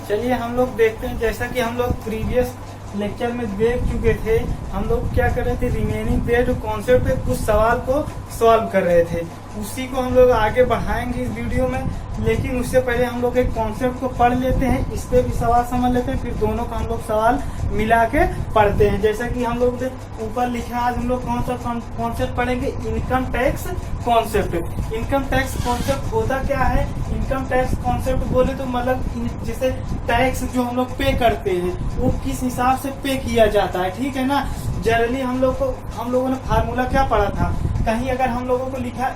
चलिए हम लोग देखते हैं, जैसा कि हम लोग प्रीवियस लेक्चर में देख चुके थे। हम लोग क्या कर रहे थे, रिमेनिंग पेयर कॉन्सेप्ट पे कुछ सवाल को सॉल्व कर रहे थे। उसी को हम लोग आगे बढ़ाएंगे इस वीडियो में, लेकिन उससे पहले हम लोग एक कॉन्सेप्ट को पढ़ लेते हैं, इस पे भी सवाल समझ लेते हैं, फिर दोनों का हम लोग सवाल मिला के पढ़ते हैं। जैसा कि हम लोग ऊपर लिखा, आज हम लोग कौन सा कॉन्सेप्ट पढ़ेंगे, income tax concept. Income tax concept होता क्या है, इनकम टैक्स कॉन्सेप्ट बोले तो मतलब जैसे टैक्स जो हम लोग पे करते हैं वो किस हिसाब से पे किया जाता है, ठीक है ना। जनरली हम लोगों ने फार्मूला क्या पढ़ा था, कहीं अगर हम लोगों को लिखा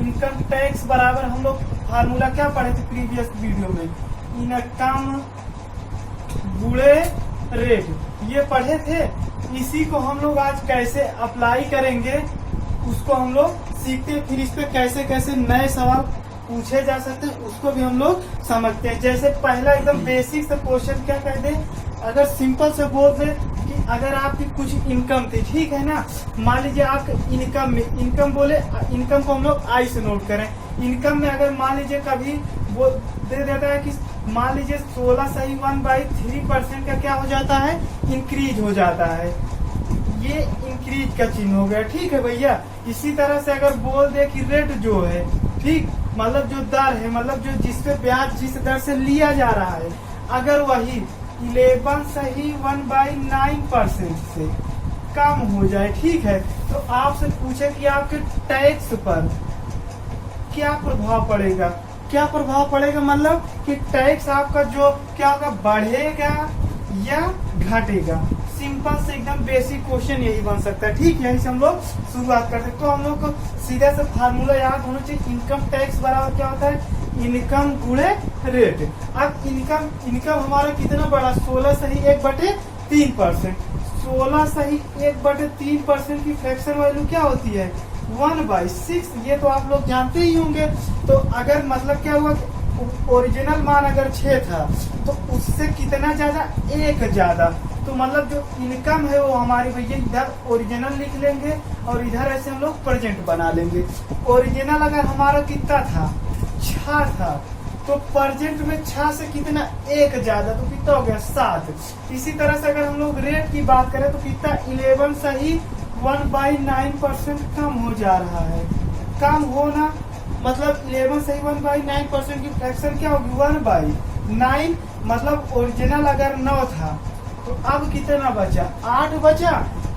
इनकम टैक्स बराबर हम लोग फार्मूला क्या पढ़े थे प्रीवियस वीडियो में, इनकम गुणे रेट, ये पढ़े थे। इसी को हम लोग आज कैसे अप्लाई करेंगे उसको हम लोग सीखते हैं, फिर इस पे कैसे कैसे नए सवाल पूछे जा सकते हैं उसको भी हम लोग समझते हैं। जैसे पहला एकदम बेसिक से क्वेश्चन क्या कह दे, अगर सिंपल से बोल दे कि अगर आपकी कुछ इनकम थी, ठीक है ना, मान लीजिए आप इनकम में, इनकम बोले, इनकम को हम लोग आई से नोट करें। इनकम में अगर मान लीजिए कभी वो दे देता है कि मान लीजिए 16 सही 1/3% का क्या हो जाता है, इंक्रीज हो जाता है, ये इंक्रीज का चिन्ह हो गया, ठीक है भैया। इसी तरह से अगर बोल दे कि रेट जो है, ठीक, मतलब जो दर है, मतलब जो जिस पे ब्याज जिस दर से लिया जा रहा है, अगर वही 11 सही 1/9% से कम हो जाए, ठीक है, तो आपसे पूछे कि आपके टैक्स पर क्या प्रभाव पड़ेगा, क्या प्रभाव पड़ेगा, मतलब कि टैक्स आपका जो क्या होगा, बढ़ेगा या घटेगा। सिंपल से एकदम बेसिक क्वेश्चन यही बन सकता है, ठीक है। यही से हम लोग शुरुआत करते हैं। तो हम लोग को सीधा से फार्मूला याद होना चाहिए, इनकम टैक्स बराबर क्या होता है, इनकम गुणे रेट। अब इनकम हमारा कितना बड़ा, 16 सही 1/3%। 16 सही 1/3% की फ्रैक्शन वैल्यू क्या होती है, 1/6। ये तो आप लोग जानते ही होंगे। तो अगर मतलब क्या हुआ, ओरिजिनल मान अगर 6 था तो उससे कितना ज्यादा, 1 ज्यादा। तो मतलब जो इनकम है वो हमारी भैया इधर ओरिजिनल लिख लेंगे और इधर ऐसे हम लोग प्रेजेंट बना लेंगे। ओरिजिनल अगर हमारा कितना था, 6 था, तो प्रेजेंट में 6 से कितना, 1 ज्यादा, तो कितना हो गया, 7। इसी तरह से अगर हम लोग रेट की बात करें तो कितना, 11 सही 1/9% कम हो जा रहा है। कम होना मतलब 11 सही 1/9% की फ्रैक्शन क्या होगी, 1/9। मतलब ओरिजिनल अगर 9 था तो अब कितना बचा, 8 बचा।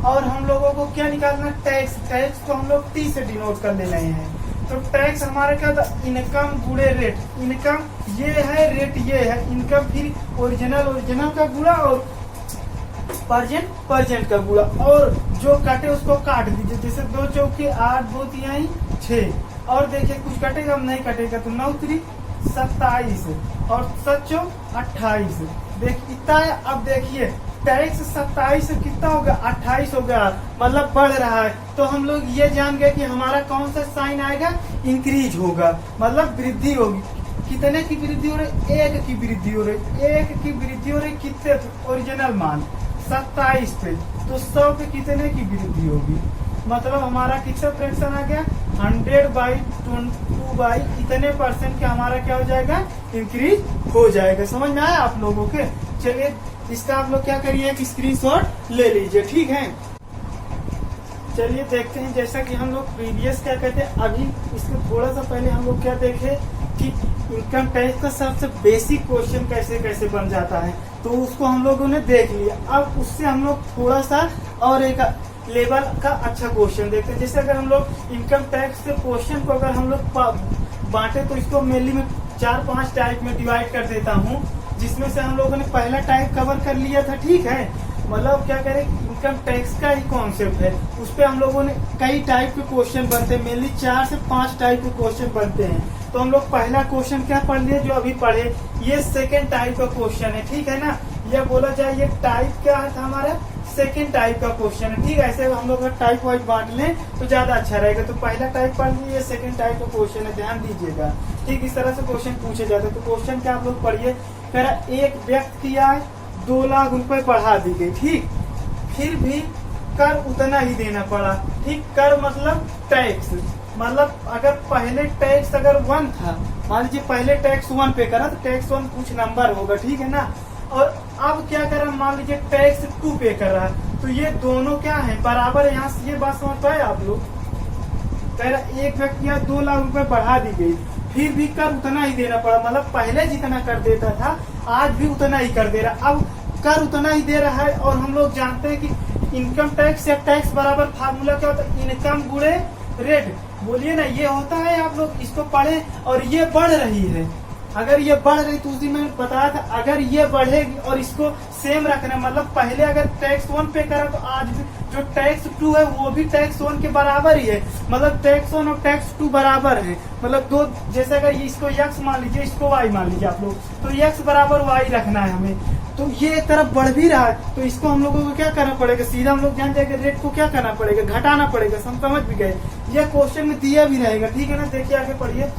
और हम लोगों को क्या निकालना, टैक्स। टैक्स को हम लोग टी से डिनोट कर ले रहे हैं। तो टैक्स हमारा क्या था, इनकम गुणे रेट। इनकम ये है, रेट ये है। इनकम फिर ओरिजिनल का गुणा और परजेंट का गुणा, और जो कटे उसको काट दीजिए। जैसे 2 चौके 8, 2 तिहाई 6, और देखिए कुछ कटेगा नहीं कटेगा, तो 9 3 27 और 7 28, देखिए इतना है। अब देखिए टैक्स 27 से कितना हो गया, 28 हो गया, मतलब बढ़ रहा है। तो हम लोग ये जान गए कि हमारा कौन सा साइन आएगा, इंक्रीज होगा, मतलब वृद्धि होगी। कितने की वृद्धि हो रही, 1 की वृद्धि हो रही। 1 की वृद्धि हो रही कितने, ओरिजिनल मान 27 पे, तो 100 पे कितने की वृद्धि होगी, मतलब हमारा कितना फ्रैक्शन आ गया, 100/2 इतने % का हमारा क्या हो जाएगा, इंक्रीज हो जाएगा। समझ में आया आप लोगों के। चलिए इसका आप लोग क्या करिए, एक स्क्रीनशॉट ले लीजिए, ठीक है। चलिए देखते हैं, जैसा कि हम लोग प्रीवियस क्या कहते हैं, अभी इसके थोड़ा सा पहले हम लोग क्या देखे कि इनकम टैक्स का सबसे बेसिक क्वेश्चन कैसे कैसे बन जाता है, तो उसको हम लोगों ने देख लिया। अब उससे हम लोग थोड़ा सा और एक लेवल का अच्छा क्वेश्चन देखते हैं। जैसे अगर हम लोग इनकम टैक्स के क्वेश्चन को अगर हम लोग बांटे तो इसको मेनली में 4-5 टाइप में डिवाइड कर देता हूँ, जिसमें से हम लोगों ने पहला टाइप कवर कर लिया था, ठीक है। मतलब क्या करें, इनकम टैक्स का ही कॉन्सेप्ट है, उस पर हम लोगों ने कई टाइप के क्वेश्चन बनते हैं, मेनली 4 से 5 टाइप के क्वेश्चन बनते हैं। तो हम लोग पहला क्वेश्चन क्या पढ़ लिए, जो अभी पढ़े, ये सेकेंड टाइप का क्वेश्चन है, ठीक है ना। यह बोला जाए ये टाइप क्या है था हमारा, सेकेंड टाइप का क्वेश्चन है, ठीक है। ऐसे हम लोग टाइप वाइज बांट लें तो ज्यादा अच्छा रहेगा। तो पहला टाइप पढ़ लीजिए, सेकेंड टाइप का क्वेश्चन है, ध्यान दीजिएगा, ठीक। इस तरह से क्वेश्चन पूछे जाते हैं। तो क्वेश्चन क्या आप लोग पढ़िए, कह रहा एक व्यक्ति की आय 2 लाख रुपए बढ़ा दी गई, ठीक, फिर भी कर उतना ही देना पड़ा, ठीक। कर मतलब टैक्स, मतलब अगर पहले टैक्स अगर 1 था मान लीजिए पहले टैक्स 1 पे करा तो टैक्स 1 कुछ नंबर होगा, ठीक है ना। और अब क्या कर रहा है, मान लीजिए टैक्स 2 पे कर रहा है, तो ये दोनों क्या है, बराबर है। यहाँ से ये बात समझ पाए आप लोग। कह रहा एक व्यक्ति यहाँ 2 लाख रुपए बढ़ा दी गई, फिर भी कर उतना ही देना पड़ा, मतलब पहले जितना कर देता था आज भी उतना ही कर दे रहा, अब कर उतना ही दे रहा है। और हम लोग जानते हैं कि इनकम टैक्स या टैक्स बराबर फार्मूला क्या होता है, इनकम गुणे रेट, बोलिए ना, ये होता है। आप लोग इसको पढ़े और ये बढ़ रही है, अगर ये बढ़ रही तो उस दिन मैंने बताया था, अगर ये बढ़ेगी और इसको सेम रखना, मतलब पहले अगर टैक्स 1 पे करा तो आज भी जो टैक्स 2 है वो भी टैक्स 1 के बराबर ही है, मतलब टैक्स 1 और टैक्स 2 बराबर है। मतलब दो, जैसे अगर इसको x मान लीजिए, इसको y मान लीजिए आप लोग, तो x बराबर y रखना है हमें। तो ये एक तरफ बढ़ भी रहा है, तो इसको हम लोगों को क्या करना पड़ेगा, सीधा हम लोग जान जाएंगे रेट को क्या करना पड़ेगा, घटाना पड़ेगा। हम समझ भी गए, ये क्वेश्चन में दिया भी रहेगा, ठीक है ना। देखिए आगे पढ़िए,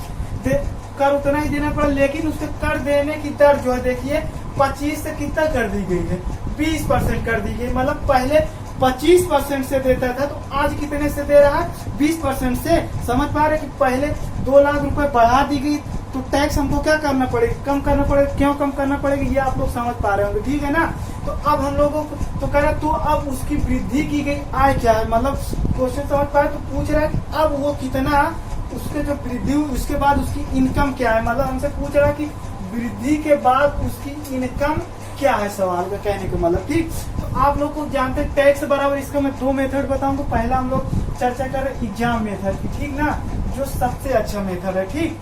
कर उतना ही देना पड़ा, लेकिन उसके कर देने की दर जो है देखिए 25 से कितना कर दी गई है, 20% कर दी गई। मतलब पहले 25% से देता था तो आज कितने से दे रहा है, 20% से। समझ पा रहे कि पहले 2 लाख रुपए बढ़ा दी गई तो टैक्स हमको क्या करना पड़ेगा, कम करना पड़ेगा। क्यों कम करना पड़ेगा, ये आप लोग समझ पा रहे होंगे, ठीक है ना। तो अब हम लोगों को तो कह रहा तो अब उसकी वृद्धि की गई आय क्या है, मतलब क्वेश्चन समझ पा रहे, तो पूछ रहा है कि अब वो कितना, उसके जो वृद्धि हुई उसके बाद उसकी इनकम क्या है, मतलब हमसे पूछ रहा है कि वृद्धि के बाद उसकी इनकम क्या है, सवाल का कहने का मतलब, ठीक। तो आप लोग को जानते हैं टैक्स बराबर, इसका मैं 2 मेथड बताऊंगा। पहला हम लोग चर्चा कर रहे एग्जाम मेथड की, ठीक ना, जो सबसे अच्छा मेथड है, ठीक।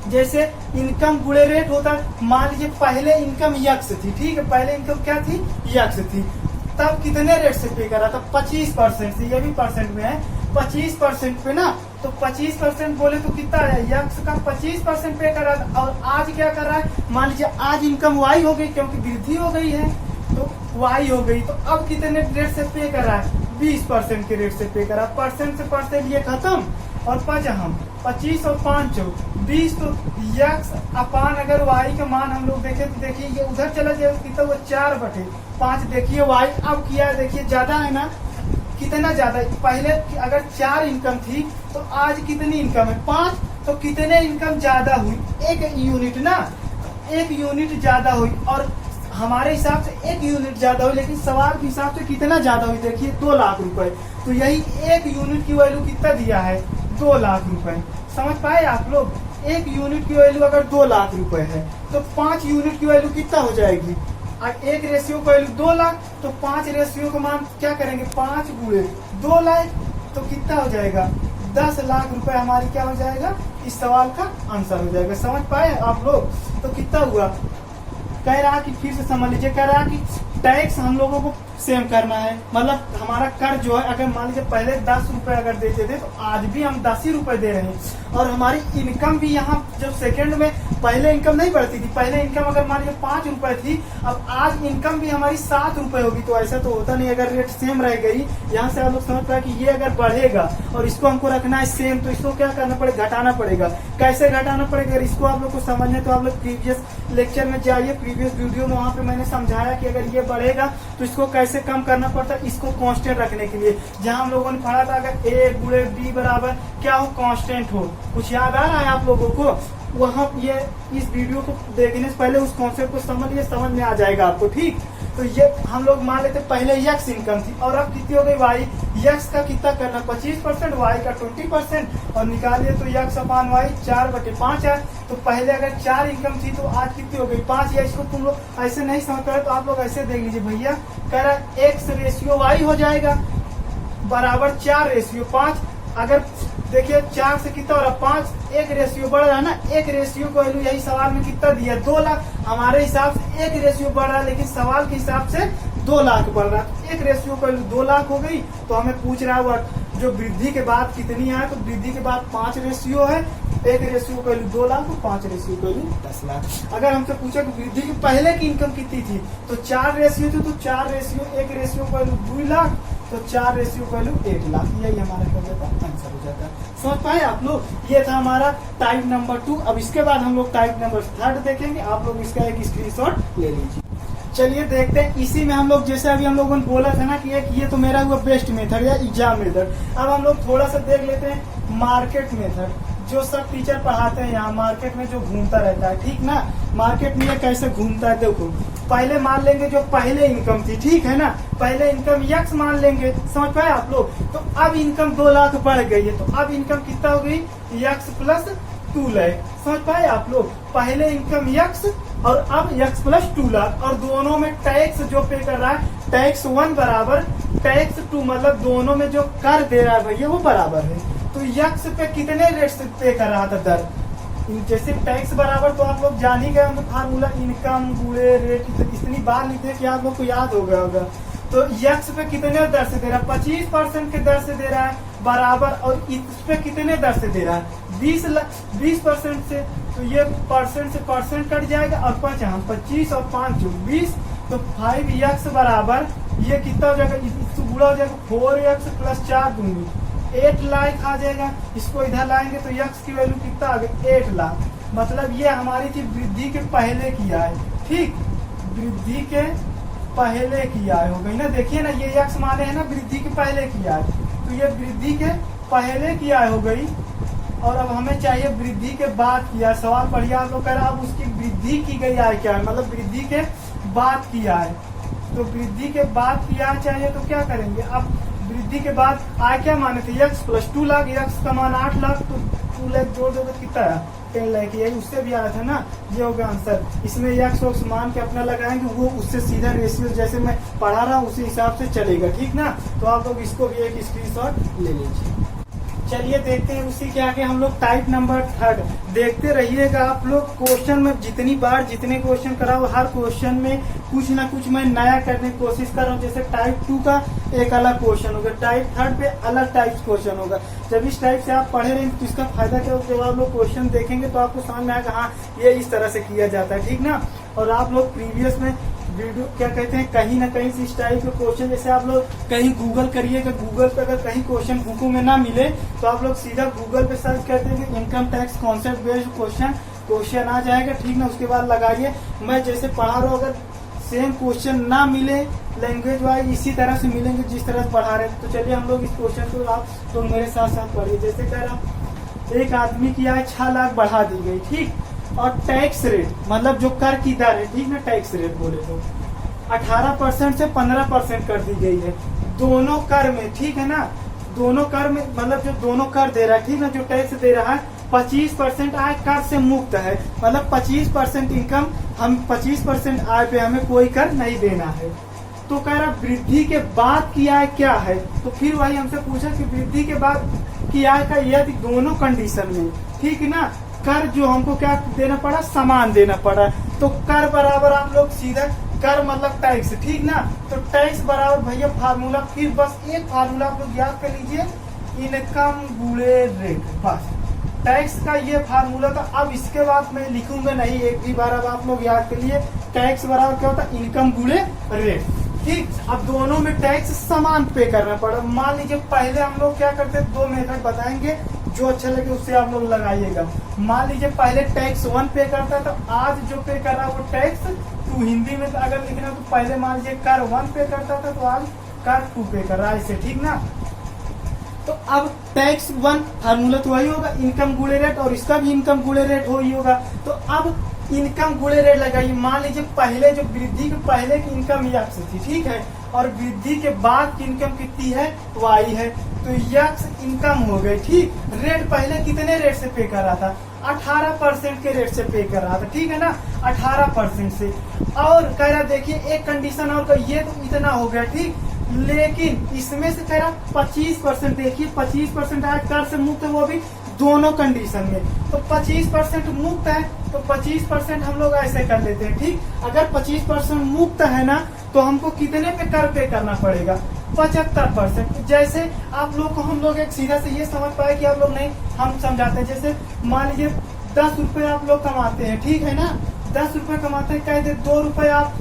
जैसे इनकम गुणे रेट होता है, मान लीजिए पहले इनकम यक्स थी, ठीक है, पहले इनकम क्या थी, यक्स थी, तब कितने रेट से पे करा था, 25% से, ये भी परसेंट में है, 25% पे ना, तो 25% बोले तो कितना है, यक्स का 25% पे कर रहा था। और आज क्या कर रहा है, मान लीजिए आज इनकम वाई हो गई क्योंकि वृद्धि हो गई है, तो वाई हो गई, तो अब कितने रेट से पे कर रहा है, 20% के रेट से पे कर रहा है। परसेंट से परसेंट ये खत्म, और 5 हम 25 और 5 20, तो यक्स अपान अगर वाई का मान हम लोग देखें तो देखिए ये उधर चला जाए कितना, वो 4/5 देखिए वाई अब किया, देखिए ज्यादा है ना, कितना ज्यादा, पहले अगर 4 इनकम थी तो आज कितनी इनकम है, 5, तो कितने इनकम ज्यादा हुई, 1 यूनिट ना, 1 यूनिट ज्यादा हुई। और हमारे हिसाब से 1 यूनिट ज्यादा हुई, लेकिन सवाल के हिसाब से कितना ज्यादा हुई, देखिए 2 लाख रुपए, तो यही 1 यूनिट की वैल्यू कितना दिया है, 2 लाख रुपए। समझ पाए आप लोग, 1 यूनिट की वैल्यू अगर 2 लाख रुपए है तो 5 यूनिट की वैल्यू कितना हो जाएगी, 1 रेशियो की वैल्यू 2 लाख, तो 5 रेशियो का मान क्या करेंगे, 5 गुणे 2 लाख, तो कितना हो जाएगा, 10 लाख रुपए हमारी क्या हो जाएगा, इस सवाल का आंसर हो जाएगा। समझ पाए आप लोग, तो कितना हुआ, कह रहा कि फिर से समझ लीजिए, कह रहा कि टैक्स हम लोगों को सेम करना है, मतलब हमारा कर जो है, अगर मान लीजिए पहले 10 रुपए अगर देते थे तो आज भी हम 10 ही रुपए दे रहे हैं। और हमारी इनकम भी यहाँ जब सेकंड में, पहले इनकम नहीं बढ़ती थी, पहले इनकम अगर मान लीजिए 5 रुपए थी, अब आज इनकम भी हमारी 7 रुपए होगी, तो ऐसा तो होता नहीं, अगर रेट सेम रह गई। यहाँ से आप लोग समझ पाए कि ये अगर बढ़ेगा और इसको हमको रखना है सेम, तो इसको क्या करना पड़ेगा, घटाना पड़ेगा। कैसे घटाना पड़ेगा, अगर इसको आप लोग को समझना तो आप लोग प्रीवियस लेक्चर में जाइए, प्रीवियस वीडियो में, वहाँ पे मैंने समझाया कि अगर ये बढ़ेगा तो इसको कैसे कम करना पड़ता है, इसको कांस्टेंट रखने के लिए। जहां हम लोगों ने पढ़ा था अगर a गुणे b बराबर क्या हो, कांस्टेंट हो, कुछ याद आ रहा है आप लोगों को, वहां ये इस वीडियो को देखने से पहले उस कॉन्सेप्ट को समझिए, समझ में आ जाएगा आपको, ठीक। तो ये हम लोग मान लेते पहले यक्स इनकम थी और अब कितनी हो गई वाई, यक्स का कितना करना 25%, वाई का 20%, और निकालिए तो यक्स अपान वाई 4/5 है। तो पहले अगर 4 इनकम थी तो आज कितनी हो गई 5, या इसको तुम लोग ऐसे नहीं समझ पा रहे तो आप लोग ऐसे देख लीजिए भैया, कह रहा है x रेशियो वाई हो जाएगा बराबर 4 रेशियो 5। अगर देखिए 4 से कितना हो रहा 5, 1 रेशियो बढ़ रहा है ना, 1 रेशियो को वैल्यू यही सवाल में कितना दिया 2 लाख, हमारे हिसाब से 1 रेशियो बढ़ रहा है, लेकिन सवाल के हिसाब से 2 लाख बढ़ रहा है। 1 रेशियो को वैल्यू 2 लाख हो गई, तो हमें पूछ रहा है जो वृद्धि के बाद कितनी है, तो वृद्धि के बाद 5 रेशियो है, 1 रेशियो को वैल्यू 2 लाख और 5 रेशियो को वैल्यू 10 लाख। अगर हमसे पूछा कि वृद्धि की पहले की इनकम कितनी थी, तो 4 रेशियो थी, तो 4 रेशियो 1 रेशियो को वैल्यू 2 लाख, तो 4 रेशियो को वैल्यू 1 लाख, यही हमारा क्या जाता है आंसर हो जाता है। समझ पाए आप लोग, ये था हमारा टाइप नंबर 2। अब इसके बाद हम लोग टाइप नंबर 3 देखेंगे, आप लोग इसका एक स्क्रीनशॉट ले लीजिए। चलिए देखते हैं, इसी में हम लोग जैसे अभी हम लोगों ने बोला था ना कि एक ये तो मेरा हुआ बेस्ट मेथड या एग्जाम मेथड। अब हम लोग थोड़ा सा देख लेते हैं मार्केट मेथड। जो सब टीचर पढ़ाते हैं यहाँ मार्केट में जो घूमता रहता है, ठीक ना। मार्केट में ये कैसे घूमता है देखो, पहले मान लेंगे जो पहले इनकम थी, ठीक है ना, पहले इनकम यक्स मान लेंगे, समझ पाए आप लोग। तो अब इनकम 2 लाख बढ़ गई है, तो अब इनकम कितना हो गई, यक्स प्लस 2 लाख, समझ पाए आप लोग। पहले इनकम यक्स और अब यक्स प्लस 2 लाख, और दोनों में टैक्स जो पे कर रहा है टैक्स 1 बराबर टैक्स 2, मतलब दोनों में जो कर दे रहा है भैया वो बराबर है। तो यक्स पे कितने रेट से पे कर रहा था दर, जैसे टैक्स बराबर तो आप लोग जान ही गए होंगे फार्मूला, इनकम गुणे रेट, इतनी बार लिखे कि आप लोग को याद हो गया होगा। तो यक्स पे कितने दर से दे रहा है, 25% के दर से दे रहा है बराबर, और इस पे कितने दर से दे रहा है 20% से। तो ये परसेंट से परसेंट कट जाएगा, और 25 और 5 20, तो 5x बराबर ये कितना हो जाएगा, इसको गुणा हो जाएगा 4x प्लस 4 दूंगी 8 लाख आ जाएगा। इसको इधर लाएंगे तो यक्स की वैल्यू कितना आ गई 8 लाख, मतलब ये हमारी थी वृद्धि के पहले की आय, ठीक, वृद्धि के पहले की आय हो गई ना। देखिए ना ये यक्स माने है ना वृद्धि के पहले की आय, तो ये वृद्धि के पहले की आय हो गई। और अब हमें चाहिए वृद्धि के बाद की आय। सवाल पढ़िए आप लोग, कह रहा अब उसकी वृद्धि की गई आय क्या है, मतलब वृद्धि के बाद की आय। तो वृद्धि के बाद की आय चाहिए तो क्या करेंगे, अब वृद्धि के बाद आय क्या माने थे, यक्स प्लस 2 लाख, यक्स का मान 8 लाख, तो 2 लाख जोड़ दोगे तो कितना है 10 लाख, यही उससे भी आया था ना, ये हो गया आंसर। इसमें यक्स वक्स मान के अपना लगाएंगे, वो उससे सीधा रेशियो जैसे मैं पढ़ा रहा हूँ उसी हिसाब से चलेगा, ठीक ना। तो आप लोग इसको भी एक स्क्रीनशॉट ले लीजिए। चलिए देखते हैं उसी के आगे हम लोग टाइप नंबर 3 देखते रहिएगा आप लोग। क्वेश्चन में जितनी बार जितने क्वेश्चन कराओ हर क्वेश्चन में कुछ ना कुछ मैं नया करने की कोशिश कर रहा हूँ। जैसे टाइप 2 का एक अलग क्वेश्चन होगा, टाइप 3 पे अलग टाइप क्वेश्चन होगा। जब इस टाइप से आप पढ़े रहेंगे तो इसका फायदा क्या होगा, जब आप लोग क्वेश्चन देखेंगे तो आपको समझ में आएगा हाँ ये इस तरह से किया जाता है, ठीक ना। और आप लोग प्रीवियस में वीडियो क्या कहते हैं, कहीं ना कहीं से इस टाइप के क्वेश्चन, जैसे आप लोग कहीं गूगल करिएगा, गूगल पे अगर कहीं क्वेश्चन बुकों में ना मिले तो आप लोग सीधा गूगल पे सर्च करते हैं income tax concept based question आ जाएगा, ठीक ना। उसके बाद लगाइए, मैं जैसे पढ़ा रहा हूँ अगर सेम क्वेश्चन ना मिले लैंग्वेज वाइज इसी तरह से मिलेंगे जिस तरह से पढ़ा रहे हैं। तो चलिए हम लोग इस क्वेश्चन को आप तो मेरे साथ साथ पढ़िए। जैसे कह रहा एक आदमी की आय 6 लाख बढ़ा दी गई, ठीक, और टैक्स रेट मतलब जो कर की दर है, ठीक ना, टैक्स रेट बोले तो 18% से 15% कर दी गई है दोनों कर में, ठीक है ना। दोनों कर में मतलब जो दोनों कर दे रहा है, ठीक ना, जो टैक्स दे रहा है 25% आय कर से मुक्त है, मतलब 25% इनकम, हम 25% आय पे हमें कोई कर नहीं देना है। तो कह रहा वृद्धि के बाद की आय क्या है, तो फिर वही हमसे पूछा कि वृद्धि के बाद की आय का यदि दोनों कंडीशन में, ठीक है ना, कर जो हमको क्या देना पड़ा, समान देना पड़ा। तो कर बराबर आप लोग सीधा कर मतलब टैक्स, ठीक ना। तो टैक्स बराबर भैया फार्मूला, फिर बस एक फार्मूला आप लोग याद कर लीजिए, इनकम गुणे रेट, बस टैक्स का ये फार्मूला था। अब इसके बाद मैं लिखूंगा नहीं, एक भी बार अब आप लोग याद कर लिए, टैक्स बराबर क्या होता है, इनकम गुणे रेट, ठीक। अब दोनों में टैक्स समान पे करना पड़ा। मान लीजिए पहले हम लोग क्या करते, 2 मेथड बताएंगे जो अच्छा लगे उससे आप लोग लगाइएगा। मान लीजिए पहले टैक्स 1 पे करता था, आज जो पे कर रहा है वो टैक्स 2। हिंदी में अगर लिखना तो पहले मान लीजिए कर 1 पे करता था तो आज कर 2 पे कर रहा है, ऐसे, ठीक ना। तो अब टैक्स 1 फार्मूला तो वही होगा, इनकम गुणे रेट, और इसका भी इनकम गुणे रेट हो ही होगा। तो अब इनकम गुणे रेट लगाइए। मान लीजिए पहले जो वृद्धि के पहले की इनकम यक्स थी, ठीक है, और वृद्धि के बाद की इनकम कितनी है, वाई है, तो यक्स इनकम हो गई, ठीक। रेट पहले कितने रेट से पे कर रहा था, 18% के रेट से पे कर रहा था, ठीक है ना, 18% से। और कह रहा देखिए एक कंडीशन और, ये तो इतना हो गया, ठीक, लेकिन इसमें से कह रहा 25%, देखिए 25% आज कर से मुक्त है, वो भी दोनों कंडीशन में। तो 25% मुक्त है तो 25% हम लोग ऐसे कर लेते हैं, ठीक। अगर 25% मुक्त है ना तो हमको कितने पे कर पे करना पड़ेगा, 75%। जैसे आप लोग को हम लोग एक सीधा से ये समझ पाए कि आप लोग नहीं, हम समझाते हैं। जैसे मान लीजिए 10 रुपए आप लोग कमाते हैं, ठीक है ना, 10 रुपए कमाते हैं, कह दे 2 रुपए आप,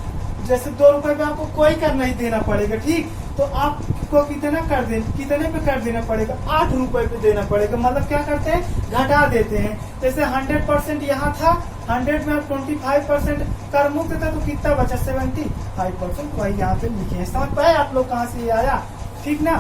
जैसे 2 रुपए पे आपको कोई कर नहीं देना पड़ेगा, ठीक। तो आपको कितना कर दे, कितने पे कर देना पड़ेगा, 8 रुपए पे देना पड़ेगा। मतलब क्या करते हैं, घटा देते हैं। जैसे 100% यहाँ था, 100 में 25% कर मुक्त था तो कितना बचा, 75%, वही यहाँ पे लिखे हैं। समझ पाए आप लोग कहाँ से ये आया, ठीक ना।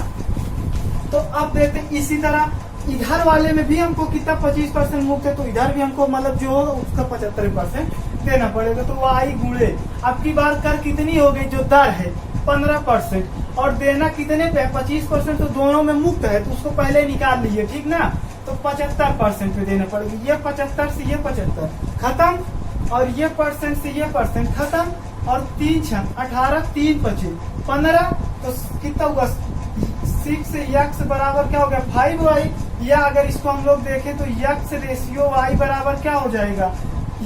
तो अब देखते हैं इसी तरह इधर वाले में भी हमको कितना 25% मुक्त है, तो इधर भी हमको मतलब जो होगा उसका 75% देना पड़ेगा। तो y गुणे अब की बार कर कितनी हो गई, जो दर है 15%, और देना कितने पे 25%, तो दोनों में मुक्त है तो उसको पहले निकाल लीजिए, ठीक ना। तो 75% पे देना पड़ेगा। ये 75 से ये 75 खत्म, और ये परसेंट से ये परसेंट खत्म, और 3 6 18 3 25 15, तो कितना हुआ 6 x बराबर क्या हो गया 5y, या अगर इसको हम लोग देखें तो x रेशियो y बराबर क्या हो जाएगा,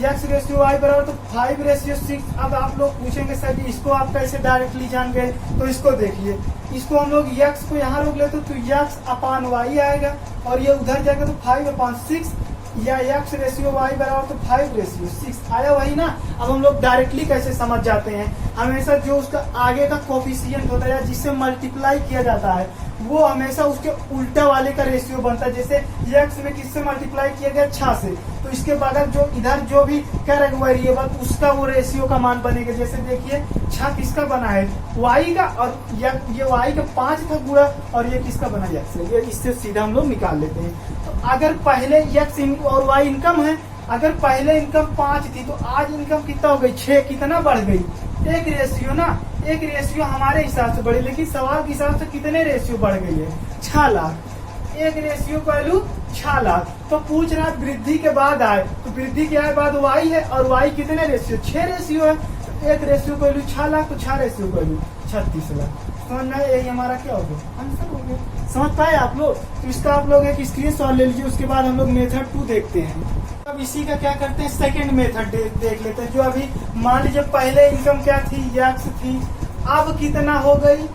x रेशियो y बराबर तो 5 रेशियो 6। अब आप लोग पूछेंगे सर जी इसको आप कैसे डायरेक्टली जान गए, तो इसको देखिए, इसको हम लोग x को यहाँ रोक लेते तो x अपान y आएगा, और ये उधर जाएगा तो 5/6, या x रेशियो y बराबर तो 5 रेशियो 6 आया, वही ना। अब हम लोग डायरेक्टली कैसे समझ जाते हैं, हमेशा जो उसका आगे का कोफिशिएंट होता है जिससे मल्टीप्लाई किया जाता है वो हमेशा उसके उल्टा वाले का रेशियो बनता है। जैसे x में किससे मल्टीप्लाई किया गया 6 से, तो इसके बगल जो इधर जो भी क्या रहेगा वेरिएबल उसका वो रेशियो का मान बनेगा। जैसे देखिए 6 किसका बना है y का, और ये y का 5 का गुणा, और ये किसका बना x है, ये इससे सीधा हम लोग निकाल लेते हैं। तो अगर पहले x और y इनकम है, अगर पहले इनकम 5 थी तो आज इनकम कितना हो गई 6, कितना बढ़ गई, एक रेशियो ना, एक रेशियो हमारे हिसाब से बढ़ी, लेकिन सवाल के हिसाब से कितने रेशियो बढ़ गई है 6 लाख, एक रेशियो का वैल्यू 6 लाख। तो पूछ रहा वृद्धि के बाद आए, तो वृद्धि के आए बाद y है, और y कितने रेशियो 6 रेशियो है, तो एक रेशियो का वैल्यू 6 लाख, तो 6 रेशियो का वैल्यू 36 लाख। समझ में यही हमारा क्या हो गया आंसर हो गया। समझ पाए आप लोग, तो इसका आप लोग एक स्क्रीनशॉट ले लीजिए, उसके बाद हम लोग मेथड 2 देखते हैं। अब इसी का क्या करते हैं सेकंड मेथड देख लेते हैं। जो अभी मान लीजिए पहले इनकम क्या थी x थी, अब कितना हो गई,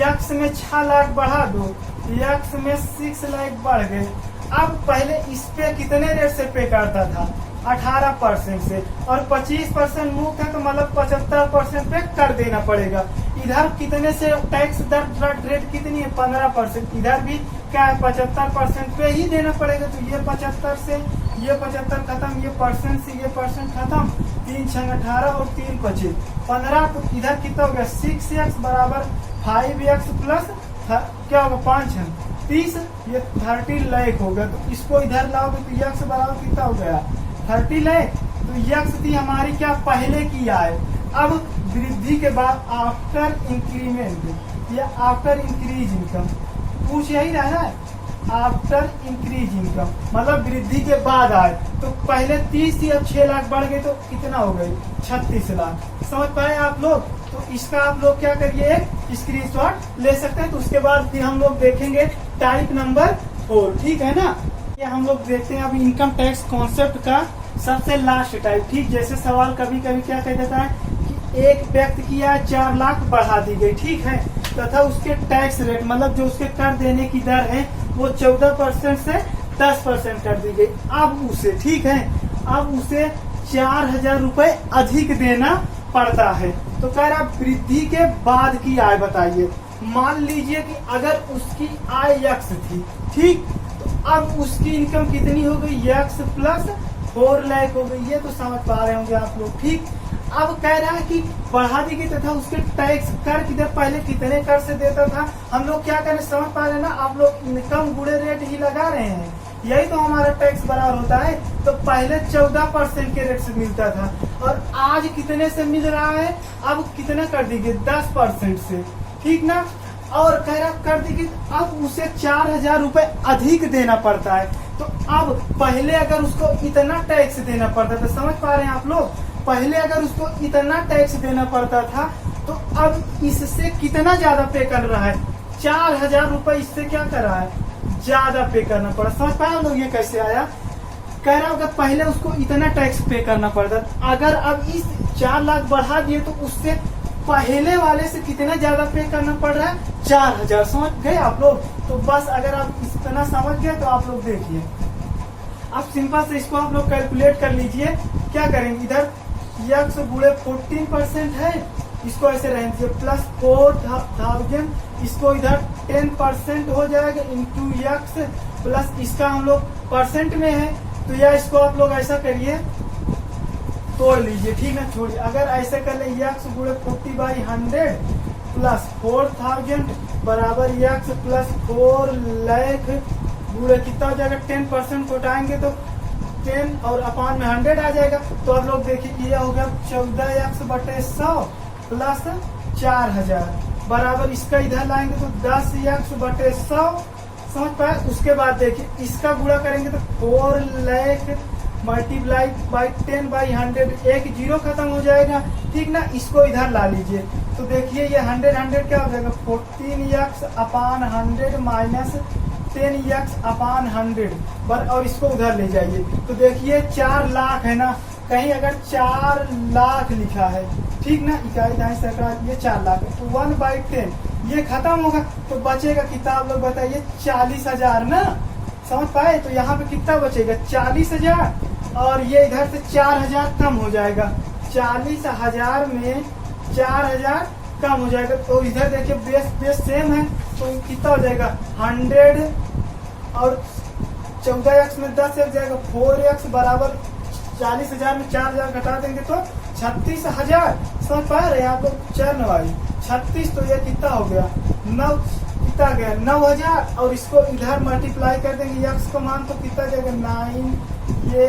x में 6 लाख बढ़ा दो, x में 6 लाख बढ़ गए। अब पहले इस पे कितने रेट से पे करता था 18% से, और 25% मुफ्त है तो मतलब 75% पे कर देना पड़ेगा। इधर कितने से टैक्स दर रेट कितनी है 15%, इधर भी क्या है 75% पे ही देना पड़ेगा। तो ये 75 से ये 75 खत्म, ये परसेंट से ये परसेंट खत्म, 3 6 18 और 3 25 15, तो इधर कितना हो गया 6x बराबर 5x प्लस क्या होगा 5 6 30, ये 30 लाख हो गया। तो इसको इधर लाओगे तो x बराबर कितना हो गया 30 लाख। तो x थी हमारी क्या पहले की आए, अब वृद्धि के बाद आफ्टर इंक्रीमेंट या आफ्टर इंक्रीज इनकम पूछ यही रहा है, आफ्टर इंक्रीज इनकम मतलब वृद्धि के बाद आए। तो पहले 30 थी, अब 6 लाख बढ़ गए तो कितना हो गई 36 लाख। समझ पाए आप लोग। तो इसका आप लोग क्या करिए एक स्क्रीनशॉट ले सकते हैं। तो उसके बाद फिर हम लोग देखेंगे टाइप नंबर 4, ठीक है ना। ये हम लोग देखते हैं अब इनकम टैक्स कॉन्सेप्ट का सबसे लास्ट टाइप। ठीक, जैसे सवाल कभी कभी क्या कह देता है कि एक व्यक्ति की आय 4 लाख बढ़ा दी गई, ठीक है, तथा उसके टैक्स रेट मतलब जो उसके कर देने की दर है वो 14% से 10% कर दी गई। अब उसे, ठीक है, अब उसे 4,000 रुपए अधिक देना पड़ता है। तो कह रहा वृद्धि के बाद की आय बताइए। मान लीजिए कि अगर उसकी आय x थी, ठीक, तो अब उसकी इनकम कितनी हो गई x प्लस 4 लाख हो गई। ये तो समझ पा रहे होंगे आप लोग, ठीक। अब कह रहा है कि बढ़ा दी गई तथा उसके टैक्स कर किधर पहले कितने कर से देता था। हम लोग क्या करें समझ पा रहे हैं ना, आप लोग इनकम गुणे रेट ही लगा रहे हैं, यही तो हमारा टैक्स बराबर होता है। तो पहले 14% के रेट से मिलता था और आज कितने से मिल रहा है, अब कितना कर दी गई 10% से, ठीक ना। और कह रहा कर दी गई अब उसे 4,000 रुपए अधिक देना पड़ता है। तो अब पहले अगर उसको इतना टैक्स देना पड़ता था, समझ पा रहे हैं आप लोग, पहले अगर उसको इतना टैक्स देना पड़ता था तो अब इससे कितना ज्यादा पे कर रहा है, 4,000 रुपए इससे क्या कर रहा है ज्यादा पे करना पड़ा। समझ पाए लोग ये कैसे आया। कह रहा होगा पहले उसको इतना टैक्स पे करना पड़ता, अगर अब इस 4 लाख बढ़ा दिए तो उससे पहले वाले से कितना ज्यादा पे करना पड़ रहा है 4,000। समझ गए आप लोग। तो बस अगर आप इतना समझ गए तो आप लोग देखिए, अब सिंपल से इसको आप लोग कैलकुलेट कर लीजिए। क्या करेंगे, इधर x गुणे 14% है, इसको ऐसे रहने दीजिए, प्लस 4,000, इसको इधर 10% हो जाएगा इंटू x प्लस इसका हम लोग परसेंट में है तो या इसको आप लोग ऐसा करिए तोड़ लीजिए, ठीक है, छोड़िए। अगर ऐसे कर ले x गुणे 40/100 प्लस 4,000 बराबर x प्लस 4 लाख गुणे कितना हो जाएगा, 10% को उठाएंगे तो 10 और अपान में 100 आ जाएगा। तो अब लोग देखिए ये हो गया 14x/100 प्लस 4000 बराबर इसका इधर लाएंगे तो 10x/100, समझ पाए। उसके बाद देखिए इसका गुणा करेंगे तो 4 लाख मल्टीप्लाई बाई 10/100, एक जीरो खत्म हो जाएगा, ठीक ना। इसको इधर ला लीजिए तो देखिए ये 100 क्या हो जाएगा, 14x/100 माइनस 10x/100 और इसको उधर ले जाइए तो देखिए 4 लाख है ना, कहीं अगर 4 लाख लिखा है, ठीक ना, इकाई दाएं सैकड़ा ये 4 लाख है तो 1/10 ये खत्म होगा तो बचेगा कितना आप लोग बताइए, 40,000 ना, समझ पाए। तो यहाँ पे कितना बचेगा, 40,000 और ये इधर से 4,000 कम हो जाएगा, 40,000 में 4,000 कम हो जाएगा। तो इधर देखिए बेस सेम है तो कितना हो जाएगा 100 और 14x में 10 एक जाएगा, 4x बराबर 40,000 में 4,000 घटा देंगे तो 36,000, समझ पा रहे हैं आप लोग। 4 9 36 तो ये कितना हो गया 9, कितना गया 9,000 और इसको इधर मल्टीप्लाई कर देंगे x का मान तो कितना जाएगा 9 ये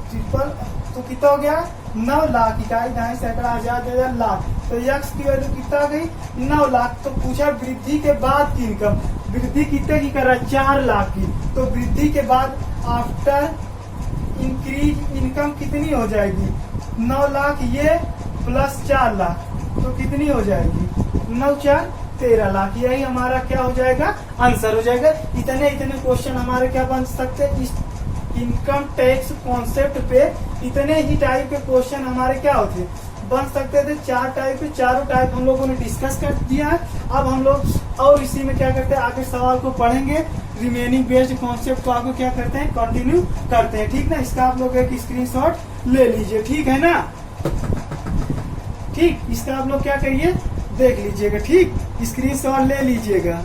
ट्रिपल तो कितना हो गया 9 लाख, इकाई दाएं सैकड़ा हजार लाख, तो x की वैल्यू कितना आ गई 9 लाख। तो पूछा वृद्धि के बाद की इनकम, वृद्धि कितने की कर रहा है 4 लाख की, तो वृद्धि के बाद आफ्टर इंक्रीज इनकम कितनी हो जाएगी 9 लाख ये प्लस 4 लाख तो कितनी हो जाएगी 9 4 13 लाख। यही हमारा क्या हो जाएगा आंसर हो जाएगा। इतने क्वेश्चन हमारे क्या बन सकते हैं इस इनकम टैक्स कॉन्सेप्ट पे, इतने ही टाइप के क्वेश्चन हमारे क्या होते बन सकते थे। 4 टाइप के, चारों टाइप हम लोगों ने डिस्कस कर दिया है। अब हम लोग और इसी में क्या करते हैं आगे सवाल को पढ़ेंगे, रिमेनिंग बेस्ड कॉन्सेप्ट को आगे क्या करते हैं कंटिन्यू करते हैं, ठीक ना। इसका आप लोग एक स्क्रीनशॉट ले लीजिए, ठीक है ना, ठीक। इसका आप लोग क्या करिए देख लीजिएगा, ठीक, स्क्रीनशॉट ले लीजिएगा।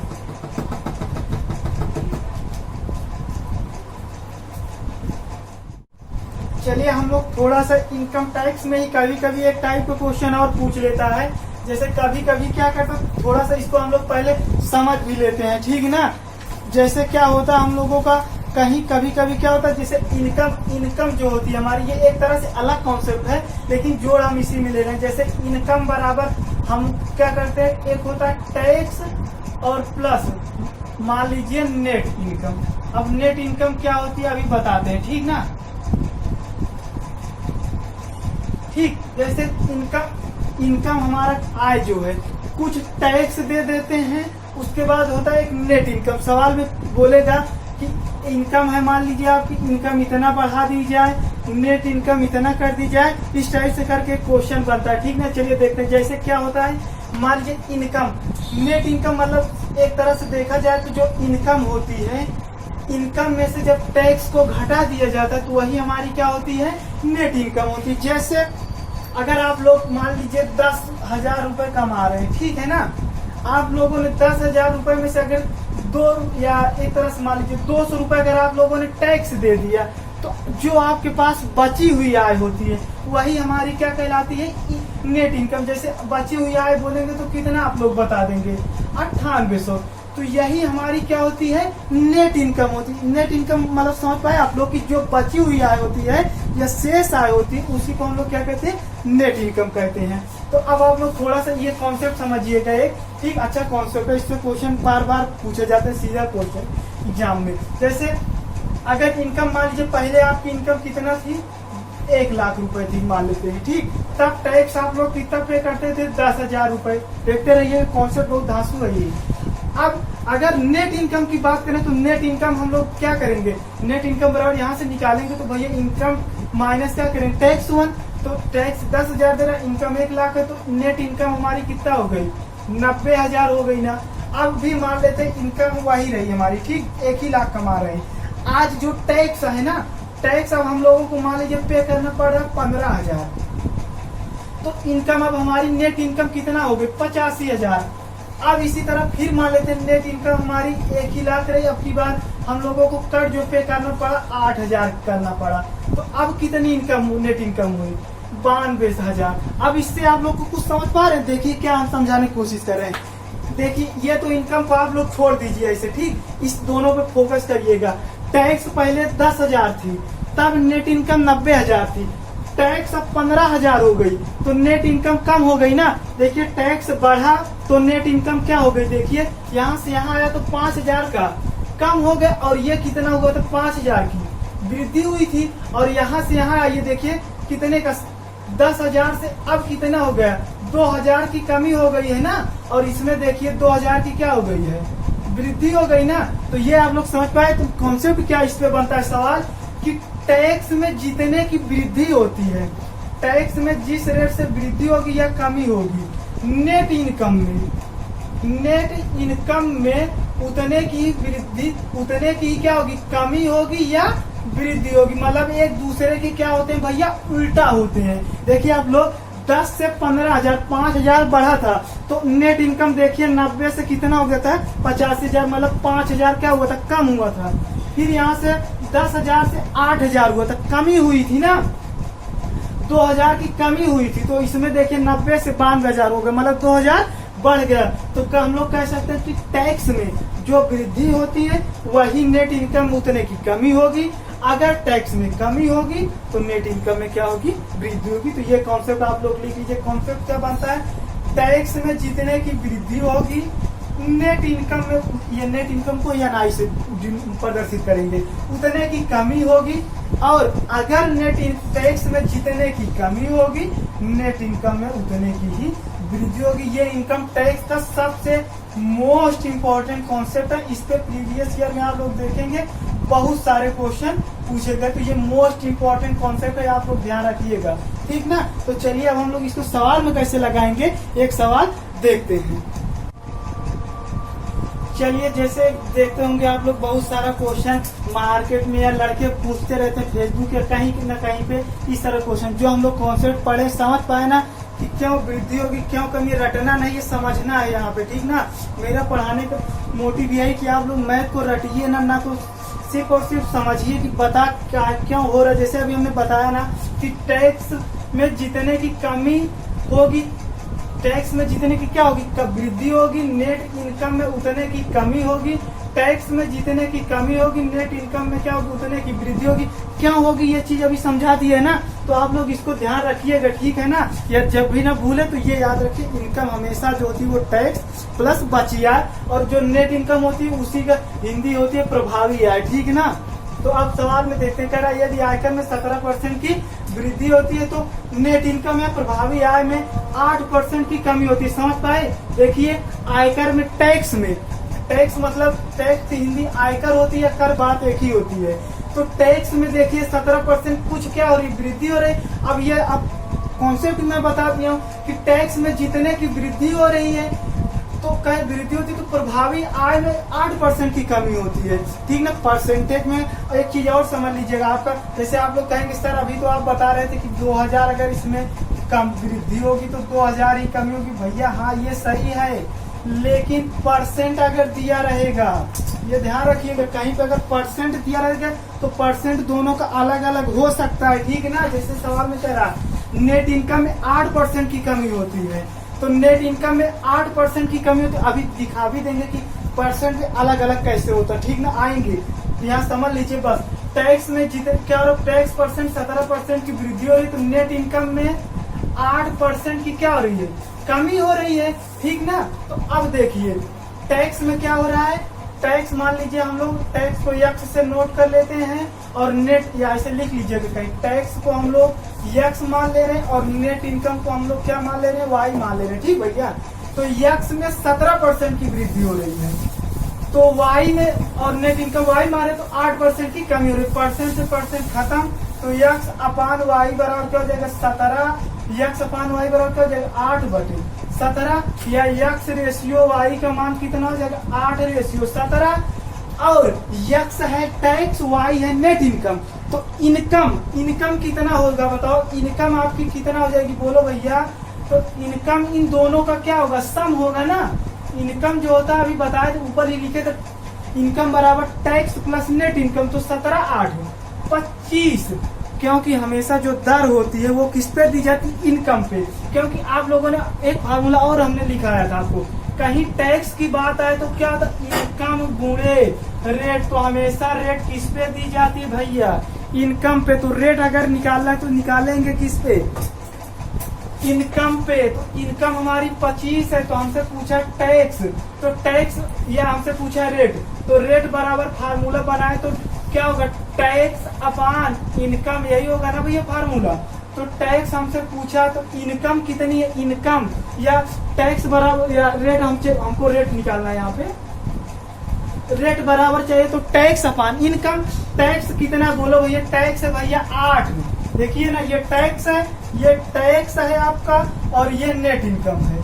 चलिए हम लोग थोड़ा सा इनकम टैक्स में ही कभी कभी एक टाइप का क्वेश्चन और पूछ लेता है, जैसे कभी कभी क्या करता है थोड़ा सा इसको हम लोग पहले समझ भी लेते हैं, ठीक ना। जैसे क्या होता है हम लोगों का कहीं कभी कभी क्या होता है जैसे इनकम जो होती है हमारी, ये एक तरह से अलग कॉन्सेप्ट है लेकिन जोड़ हम इसी में ले रहे हैं। जैसे इनकम बराबर हम क्या करते हैं, एक होता है टैक्स और प्लस मान लीजिए नेट इनकम। अब नेट इनकम क्या होती है अभी बताते हैं, ठीक ना, ठीक। जैसे इनकम हमारा आय जो है कुछ टैक्स दे देते हैं, उसके बाद होता है एक नेट इनकम। सवाल में बोलेगा कि इनकम है, मान लीजिए आपकी इनकम इतना बढ़ा दी जाए, नेट इनकम इतना कर दी जाए, इस टाइप से करके क्वेश्चन बनता है, ठीक ना। चलिए देखते हैं जैसे क्या होता है, मान लीजिए इनकम, नेट इनकम मतलब एक तरह से देखा जाए तो जो इनकम होती है, इनकम में से जब टैक्स को घटा दिया जाता है तो वही हमारी क्या होती है नेट इनकम होती है। जैसे अगर आप लोग मान लीजिए 10,000 रुपए कमा रहे हैं, ठीक है ना, आप लोगों ने 10,000 रुपए में से अगर 2 या एक तरह से मान लीजिए 200 रुपए अगर आप लोगों ने टैक्स दे दिया तो जो आपके पास बची हुई आय होती है वही हमारी क्या कहलाती है नेट इनकम। जैसे बची हुई आय बोलेंगे तो कितना आप लोग बता देंगे 9800, तो यही हमारी क्या होती है नेट इनकम होती है। नेट इनकम मतलब समझ पाए आप लोग की जो बची हुई आय होती है या शेष आय होती है उसी को हम लोग क्या कहते हैं नेट इनकम कहते हैं। तो अब आप लोग थोड़ा सा ये कॉन्सेप्ट समझिएगा, एक ठीक अच्छा कॉन्सेप्ट है, इससे क्वेश्चन बार बार पूछे जाते हैं सीधा क्वेश्चन एग्जाम में। जैसे अगर इनकम मान लीजिए पहले आपकी इनकम कितना थी 1 लाख रुपए थी मान लेते हैं, ठीक, तब टैक्स आप लोग कितना पे करते थे 10,000 रुपए। देखते रहिए कॉन्सेप्ट बहुत धांसू है ये। अब अगर नेट इनकम की बात करें तो नेट इनकम हम लोग क्या करेंगे, नेट इनकम बराबर यहाँ से निकालेंगे तो भैया इनकम माइनस क्या करेंगे टैक्स 1, तो टैक्स 10,000 दे रहा, इनकम 1 लाख है तो नेट इनकम हमारी कितना हो गई 90,000 हो गई ना। अब भी मान लेते हैं इनकम वही रही हमारी, ठीक, 1 ही लाख कमा रहे हैं। आज जो टैक्स है ना, टैक्स अब हम लोगों को मान लीजिए पे करना पड़ रहा है 15,000, तो इनकम अब हमारी नेट इनकम कितना हो गई 85,000। अब इसी तरह फिर मान लेते हैं नेट इनकम हमारी 1 ही लाख रही, अब की बार हम लोगों को कर जो पे करना पड़ा 8,000 करना पड़ा, तो अब कितनी इनकम नेट इनकम हुई 92,000। अब इससे आप लोग को कुछ समझ पा रहे हैं, देखिए क्या हम समझाने की कोशिश कर रहे हैं। देखिए ये तो इनकम को आप लोग छोड़ दीजिए ऐसे, ठीक, इस दोनों पे फोकस करिएगा। टैक्स पहले 10,000 थी, तब नेट इनकम 90,000 थी, टैक्स अब 15,000 हो गई, तो नेट इनकम कम हो गई ना। देखिए टैक्स बढ़ा तो नेट इनकम क्या हो गई, देखिए यहाँ से यहाँ आया तो 5,000 का कम हो गया, और ये कितना हुआ तो 5,000 की वृद्धि हुई थी, और यहाँ से यहाँ आइए देखिए कितने का 10,000 से अब कितना हो गया 2,000 की कमी हो गई है ना, और इसमें देखिए 2,000 की क्या हो गई है वृद्धि हो गई ना। तो ये आप लोग समझ पाए। तो कॉन्सेप्ट क्या इस पे बनता है सवाल कि टैक्स में जितने की वृद्धि होती है, टैक्स में जिस रेट से वृद्धि होगी या कमी होगी, नेट इनकम में उतने की वृद्धि, उतने की क्या होगी कमी होगी या वृद्धि होगी। मतलब एक दूसरे के क्या होते हैं भैया, उल्टा होते हैं। देखिए आप लोग 10 से 15,000, 5,000 बढ़ा था, तो नेट इनकम देखिए 90 से कितना हो गया था 85,000, मतलब 5,000 क्या हुआ था कम हुआ था। फिर यहाँ से 10,000 से 8,000 हुआ था, कमी हुई थी ना, 2,000 की कमी हुई थी। तो इसमें देखिए 90 से 92,000 हो गया, मतलब 2,000 बढ़ गया। तो हम लोग कह सकते हैं कि टैक्स में जो वृद्धि होती है वही नेट इनकम उतने की कमी होगी। अगर टैक्स में कमी होगी तो नेट इनकम में क्या होगी, वृद्धि होगी। तो ये कॉन्सेप्ट आप लोग लिख लीजिए। कॉन्सेप्ट क्या बनता है, टैक्स में जितने की वृद्धि होगी नेट इनकम में, ये नेट इनकम को या ना से प्रदर्शित करेंगे, उतने की कमी होगी। और अगर नेट टैक्स में जितने की कमी होगी नेट इनकम में उतने की ही वृद्धि होगी। ये इनकम टैक्स का सबसे मोस्ट इम्पोर्टेंट कॉन्सेप्ट है। इस पे प्रीवियस ईयर में आप लोग देखेंगे बहुत सारे क्वेश्चन पूछे गए, तो ये मोस्ट इम्पोर्टेंट कॉन्सेप्ट है, आप लोग ध्यान रखिएगा, ठीक ना। तो चलिए अब हम लोग इसको सवाल में कैसे लगाएंगे, एक सवाल देखते हैं। चलिए जैसे देखते होंगे आप लोग बहुत सारा क्वेश्चन मार्केट में या लड़के पूछते रहते हैं फेसबुक या कहीं न कहीं पे, इस तरह क्वेश्चन जो हम लोग कॉन्सेप्ट पढ़े समझ पाए ना कि क्यों वृद्धि होगी क्यों कमी, रटना नहीं, ये समझना है यहाँ पे, ठीक ना। मेरा पढ़ाने का मोटिव यही कि आप लोग मैथ को रटिए ना तो सिर्फ और सिर्फ समझिए कि बता क्या क्यों हो रहा है। जैसे अभी हमने बताया ना कि टैक्स में जितने की कमी होगी, टैक्स में जितने की क्या होगी वृद्धि होगी, नेट इनकम में उतने की कमी होगी। टैक्स में जितने की कमी होगी नेट इनकम में क्या होगी उतने की वृद्धि होगी। क्या होगी ये चीज अभी समझा दी है ना, तो आप लोग इसको ध्यान रखिएगा, ठीक है ना। या जब भी ना भूले तो ये याद रखिए, इनकम हमेशा जो होती है वो टैक्स प्लस बचिया, और जो नेट इनकम होती है उसी का हिंदी होती है प्रभावी आय, ठीक ना। तो अब सवाल में देखते हैं, कह रहा है यदि आयकर में 17% की वृद्धि होती है तो नेट इनकम या प्रभावी आय में 8% की कमी होती है। समझ पाए। देखिए आयकर में टैक्स मतलब टैक्स हिंदी आयकर होती है, कर बात एक ही होती है। तो टैक्स में देखिए 17% कुछ क्या हो रही वृद्धि हो रही। अब ये अब कॉन्सेप्ट मैं बता दिया हूँ कि टैक्स में जितने की वृद्धि हो रही है तो कहीं वृद्धि होती है तो प्रभावी आय में 8% की कमी होती है, ठीक ना। परसेंटेज में एक चीज और समझ लीजिएगा आपका, जैसे आप लोग कहेंगे सर अभी तो आप बता रहे थे कि 2,000 अगर इसमें कम वृद्धि होगी तो 2,000 ही कमी होगी। भैया हाँ ये सही है, लेकिन परसेंट अगर दिया रहेगा, ये ध्यान रखिएगा, कहीं पे अगर परसेंट दिया रहेगा तो परसेंट दोनों का अलग अलग हो सकता है, ठीक है ना। जैसे सवाल में कह रहा नेट इनकम में 8% की कमी होती है, तो नेट इनकम में 8% की कमी होती है। अभी दिखा भी देंगे कि परसेंट अलग अलग कैसे होता है, ठीक ना, आएंगे। यहाँ समझ लीजिए बस, टैक्स में जितने क्या हो, टैक्स परसेंट 17% की वृद्धि हो रही है तो नेट इनकम में 8% की क्या हो रही है कमी हो रही है, ठीक ना। तो अब देखिए टैक्स में क्या हो रहा है, टैक्स मान लीजिए हम लोग टैक्स को यक्स से नोट कर लेते हैं और नेट या ऐसे लिख लीजिएगा कहीं, टैक्स को हम लोग यक्स मान ले रहे हैं और नेट इनकम को हम लोग क्या मान ले रहे हैं, वाई मान ले रहे हैं, ठीक भैया। तो यक्स में 17% की वृद्धि हो रही है, तो वाई में और नेट इनकम वाई मारे तो 8% की कमी हो रही है। परसेंट से परसेंट खत्म, तो यक्स अपान वाई बराबर क्या हो जाएगा 17, यक्स अपान वाई बराबर क्या हो जाएगा 8/17, या यक्स रेशियो वाई का मान कितना हो जाएगा 8/17, और यक्स है टैक्स वाई है नेट इनकम। तो इनकम कितना होगा बताओ, इनकम आपकी कितना हो जाएगी बोलो भैया। तो इनकम इन दोनों का क्या होगा, सम होगा ना। इनकम जो होता है अभी बताए तो ऊपर ही लिखे तो इनकम बराबर टैक्स प्लस नेट इनकम, तो 17 8 25, क्योंकि हमेशा जो दर होती है वो किस पे दी जाती है, इनकम पे। क्योंकि आप लोगों ने एक फार्मूला और हमने लिखाया था आपको कहीं टैक्स की बात आए तो क्या होता है, इनकम गुणे रेट। तो हमेशा रेट किस पे दी जाती है भैया, इनकम पे। तो रेट अगर निकालना है तो निकालेंगे किस पे, इनकम पे। तो इनकम हमारी 25 है, तो हमसे पूछा टैक्स, तो टैक्स या हमसे पूछा रेट, तो रेट बराबर फार्मूला बनाए तो क्या होगा, टैक्स अपान इनकम, यही होगा ना भैया फार्मूला। तो टैक्स हमसे पूछा तो इनकम कितनी है, इनकम या टैक्स बराबर या रेट, हमको रेट निकालना है। यहाँ पे रेट बराबर चाहिए तो टैक्स अपान इनकम। टैक्स कितना बोलो भैया, टैक्स है भैया 8। देखिए ना, ये टैक्स है, ये टैक्स है आपका, और ये नेट इनकम है।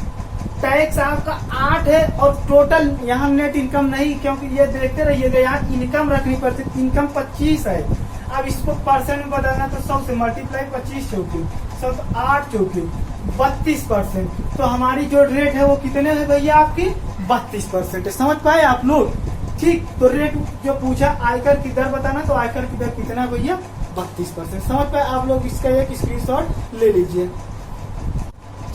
टैक्स आपका 8 है और टोटल यहाँ नेट इनकम नहीं, क्योंकि ये देखते रहिएगा यहाँ इनकम रखनी पड़ती, इनकम 25 है। अब इसको परसेंट में बदलना तो 100 से मल्टीप्लाई 25 चौके 100 तो 8 चौके 32%। तो हमारी जो रेट है वो कितने है भैया, आपकी 32% है। समझ पाए आप लोग, ठीक। तो रेट जो पूछा आयकर की दर बताना, तो आयकर की दर कितना भैया, 32%। समझ पाए आप लोग, इसका एक स्क्रीनशॉट ले लीजिए।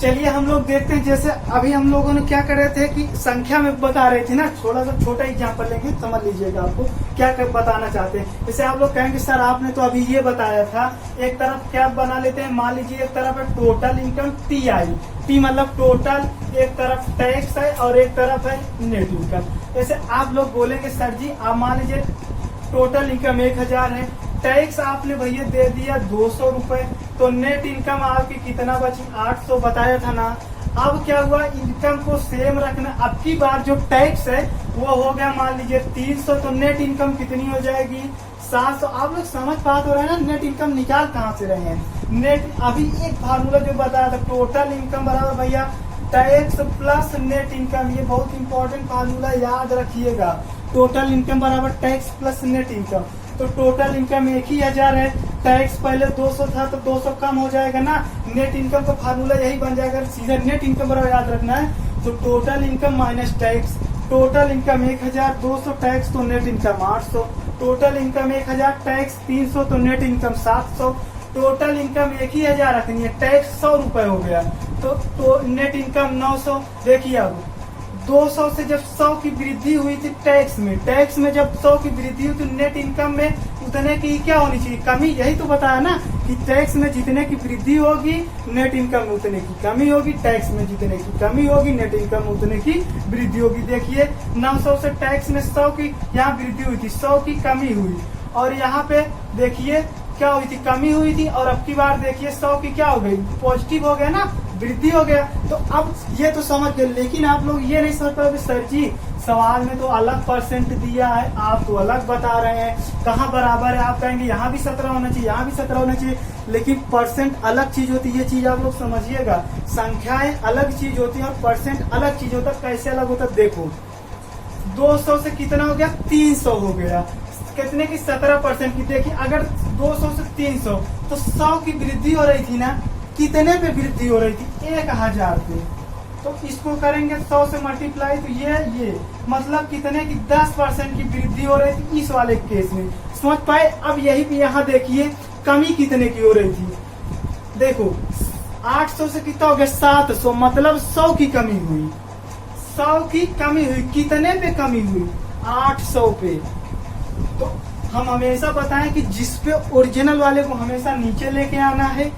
चलिए हम लोग देखते हैं, जैसे अभी हम लोगों ने क्या कर रहे थे कि संख्या में बता रहे थे ना, थोड़ा सा छोटा एग्जांपल लेंगे, समझ लीजिएगा आपको क्या बताना चाहते हैं। जैसे आप लोग कहेंगे सर आपने तो अभी ये बताया था, एक तरफ क्या बना लेते हैं, मान लीजिए एक तरफ है टोटल इनकम TI, टी मतलब टोटल, एक तरफ टैक्स है और एक तरफ है नेट इनकम। जैसे आप लोग बोलेंगे सर जी आप मान लीजिए टोटल इनकम 1000 है, टैक्स आपने भैया दे दिया 200 रुपए, तो नेट इनकम आपकी कितना बची, 800 बताया था ना। अब क्या हुआ, इनकम को सेम रखना, अब की बार जो टैक्स है वो हो गया मान लीजिए 300, तो नेट इनकम कितनी हो जाएगी, 700। आप लोग समझ पा तो रहे हैं ना, नेट इनकम निकाल कहाँ से रहे हैं। नेट अभी एक फार्मूला जो बताया था, टोटल इनकम बराबर भैया टैक्स प्लस नेट इनकम, ये बहुत इंपॉर्टेंट फार्मूला याद रखिएगा। टोटल इनकम बराबर टैक्स प्लस नेट इनकम। तो टोटल इनकम 1000 है, टैक्स पहले 200 था तो 200 कम हो जाएगा ना, नेट इनकम का फार्मूला यही बन जाएगा, सीधा नेट इनकम बराबर याद रखना है। तो total income minus tax, total income 1000, 200 tax तो net income 800, total income 1000 tax 300 तो नेट इनकम 700, टोटल इनकम 1000 रखनी है, टैक्स 100 रुपए हो गया, तो नेट इनकम 900। देखिए अब 200 से जब 100 की वृद्धि हुई थी टैक्स में जब 100 की वृद्धि हुई तो नेट इनकम में उतने की क्या होनी चाहिए, कमी। यही तो बताया ना कि टैक्स में जितने की वृद्धि होगी नेट इनकम में उतने की कमी होगी, टैक्स में जितने की कमी होगी नेट इनकम में उतने की वृद्धि होगी। देखिए 900 से टैक्स में 100 की यहाँ वृद्धि हुई थी, 100 की कमी हुई, और यहाँ पे देखिए क्या हुई थी, कमी हुई थी, और अब की बार देखिए 100 की क्या हो गई, पॉजिटिव हो गया ना, वृद्धि हो गया। तो अब ये तो समझ गए, लेकिन आप लोग ये नहीं समझ पाओगे सर जी सवाल में तो अलग परसेंट दिया है, आप तो अलग बता रहे हैं, कहाँ बराबर है। आप कहेंगे यहाँ भी 17 होना चाहिए, यहाँ भी 17 होना चाहिए, लेकिन परसेंट अलग चीज होती है, ये चीज आप लोग समझिएगा। संख्याएं अलग चीज होती है और परसेंट अलग चीज होता है। कैसे अलग होता है, देखो 200 से कितना हो गया, 300 हो गया, कितने की 17% की। देखिए अगर 200 से 300 तो 100 की वृद्धि हो रही थी ना, कितने पे वृद्धि हो रही थी, 1000 पे। तो इसको करेंगे 100 से मल्टीप्लाई, तो ये मतलब कितने की 10% की वृद्धि हो रही थी इस वाले केस में। समझ पाए। अब यही पे यहाँ देखिए कमी कितने की हो रही थी, देखो 800 से कितना हो गया 700, मतलब 100 की कमी हुई, 100 की कमी हुई, कितने पे कमी हुई, 800 पे। तो हम हमेशा बताएं कि जिस पे ओरिजिनल वाले को हमेशा नीचे लेके आना है,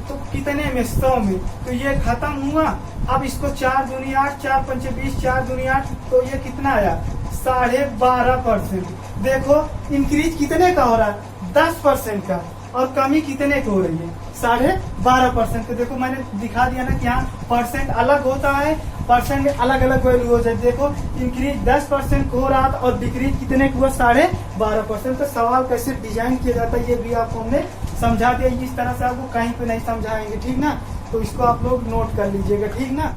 तो कितने में, 100 में। तो ये खत्म हुआ। अब इसको 4 दूनी 8, 4 पंचे 20, 4 दूनी 8, तो ये कितना आया, 12.5%। देखो इंक्रीज कितने का हो रहा है, 10% का, और कमी कितने की हो रही है, 12.5%। तो देखो मैंने दिखा दिया ना कि यहाँ परसेंट अलग होता है, परसेंट में अलग अलग वैल्यू हो जाए। देखो इंक्रीज 10% हो रहा था और डिक्रीज कितने का हुआ, 12.5%। तो सवाल कैसे डिजाइन किया जाता है ये भी आपको हमने समझा दिया, इस तरह से आपको कहीं पे नहीं समझाएंगे, ठीक ना। तो इसको आप लोग नोट कर लीजिएगा, ठीक ना।